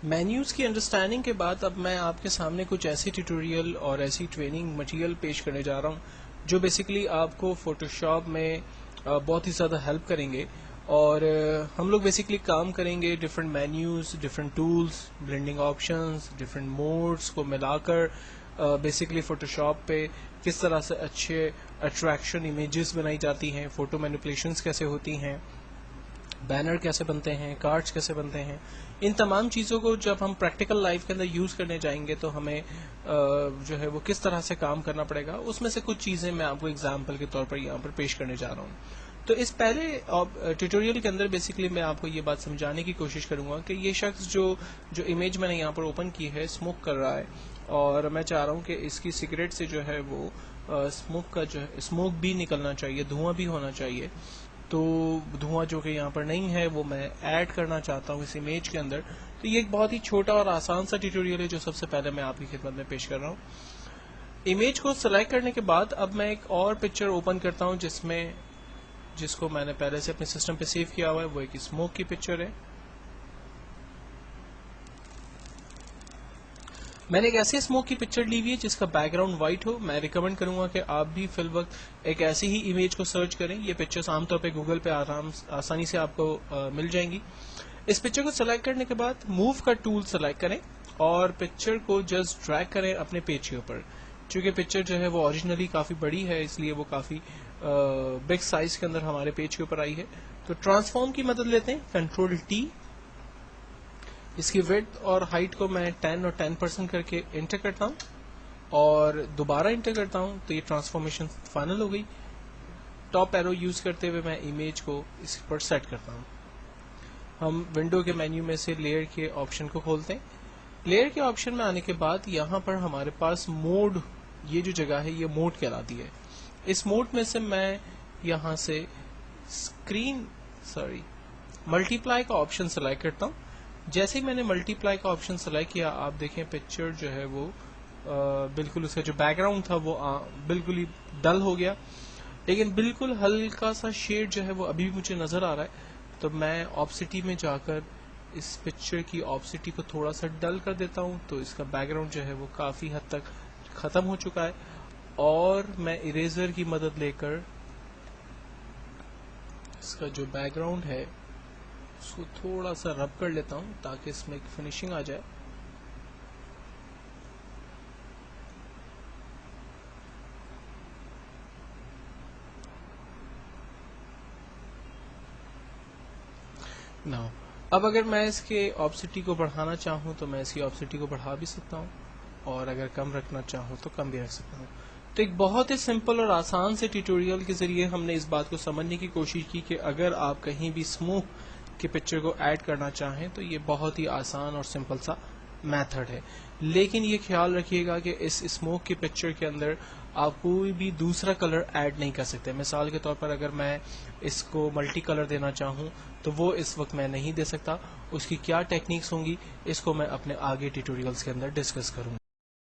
Menus کی understanding کے بعد اب میں آپ کے سامنے کچھ ایسی ٹیوٹوریل اور ایسی ٹریننگ مٹیریل پیش کرنے جا رہا ہوں جو بیسیکلی آپ کو فوٹو شاپ میں بہت ہی زیادہ ہیلپ کریں گے. اور ہم لوگ بیسیکلی کام کریں گے different menus, different tools, blending options, different modes کو ملا کر بیسیکلی فوٹو شاپ پہ کس طرح سے اچھے اٹریکشن امیجز بنائی جاتی ہیں، فوٹو مینیپولیشنز کیسے ہوتی ہیں، بینر کیسے بنتے ہیں، کارڈز کیسے بنتے ہیں. ان تمام چیزوں کو جب ہم پریکٹیکل لائف کے اندر یوز کرنے جائیں گے تو ہمیں جو ہے وہ کس طرح سے کام کرنا پڑے گا. اس میں سے کچھ چیزیں میں آپ کو اگزامپل کے طور پر یہاں پر پیش کرنے جا رہا ہوں. تو اس پہلے ٹیوٹوریل کے اندر بیسیکلی میں آپ کو یہ بات سمجھانے کی کوشش کروں گا کہ یہ شخص جو امیج میں نے یہاں پر اوپن کی ہے اسموک کر رہا ہے، اور میں چاہ رہا ہوں کہ اس کی سگریٹ سے جو ہے وہ اسموک بھی نکلنا چاہیے، دھواں بھی ہونا چاہیے. تو دھواں جو کہ یہاں پر نہیں ہے وہ میں ایڈ کرنا چاہتا ہوں اس امیج کے اندر. تو یہ ایک بہت ہی چھوٹا اور آسان سا ٹیوٹوریل ہے جو سب سے پہلے میں آپ کی خدمت میں پیش کر رہا ہوں. امیج کو سلیکٹ کرنے کے بعد اب میں ایک اور پکچر اوپن کرتا ہوں جس کو میں نے پہلے سے اپنے سسٹم پہ سیو کیا ہوا ہے. وہ ایک اسموک کی پکچر ہے. میں نے ایک ایسی اسموک کی پکچر لی ہوئی ہے جس کا بیک گراؤنڈ وائٹ ہو. میں ریکمینڈ کروں گا کہ آپ بھی فی الوقت ایک ایسی ہی امیج کو سرچ کریں. یہ پکچرز عام طور پہ گوگل پہ آسانی سے آپ کو مل جائیں گی. اس پکچر کو سلیکٹ کرنے کے بعد موو کا ٹول سلیکٹ کریں اور پکچر کو جسٹ ڈریگ کریں اپنے پیج کے اوپر. چونکہ پکچر جو ہے وہ اوریجنلی کافی بڑی ہے، اس لیے وہ کافی بگ سائز کے اندر ہمارے پیج کے اوپر آئی ہے. تو ٹرانسفارم کی مدد لیتے ہیں، کنٹرول ٹی. اس کی ویڈتھ اور ہائٹ کو میں 10 اور 10% کر کے انٹر کرتا ہوں اور دوبارہ انٹر کرتا ہوں تو یہ ٹرانسفارمیشن فائنل ہو گئی. ٹاپ ایرو یوز کرتے ہوئے میں امیج کو اس پر سیٹ کرتا ہوں. ہم ونڈو کے مینیو میں سے لیئر کے آپشن کو کھولتے ہیں. لیئر کے آپشن میں آنے کے بعد یہاں پر ہمارے پاس موڈ، یہ جو جگہ ہے یہ موڈ کہلاتی ہے. اس موڈ میں سے میں یہاں سے ملٹی پلائی کا آپشن سلیکٹ کرتا ہوں. جیسے ہی میں نے ملٹی پلائی کا آپشن سلیکٹ کیا آپ دیکھیں پکچر جو ہے وہ بالکل اس کا جو بیک گراؤنڈ تھا وہ بالکل ہی ڈل ہو گیا، لیکن بالکل ہلکا سا شیڈ جو ہے وہ ابھی بھی مجھے نظر آ رہا ہے. تو میں آپسٹی میں جا کر اس پکچر کی آپسٹی کو تھوڑا سا ڈل کر دیتا ہوں تو اس کا بیک گراؤنڈ جو ہے وہ کافی حد تک ختم ہو چکا ہے. اور میں اریزر کی مدد لے کر اس کا جو بیک گراؤنڈ ہے اس کو تھوڑا سا رب کر لیتا ہوں تاکہ اس میں ایک فنیشنگ آ جائے. اب اگر میں اس کے آپسٹی کو بڑھانا چاہوں تو میں اس کی آپسٹی کو بڑھا بھی سکتا ہوں اور اگر کم رکھنا چاہوں تو کم بھی رکھ سکتا ہوں. تو ایک بہت ہی سمپل اور آسان سے ٹیوٹوریل کے ذریعے ہم نے اس بات کو سمجھنے کی کوشش کی کہ اگر آپ کہیں بھی اسموک کی پکچر کو ایڈ کرنا چاہیں تو یہ بہت ہی آسان اور سمپل سا میتھڈ ہے. لیکن یہ خیال رکھیے گا کہ اس اسموک کی پکچر کے اندر آپ کوئی بھی دوسرا کلر ایڈ نہیں کر سکتے. مثال کے طور پر اگر میں اس کو ملٹی کلر دینا چاہوں تو وہ اس وقت میں نہیں دے سکتا. اس کی کیا ٹیکنیکس ہوں گی اس کو میں اپنے آگے ٹیوٹوریلز کے اندر ڈسکس کروں گا.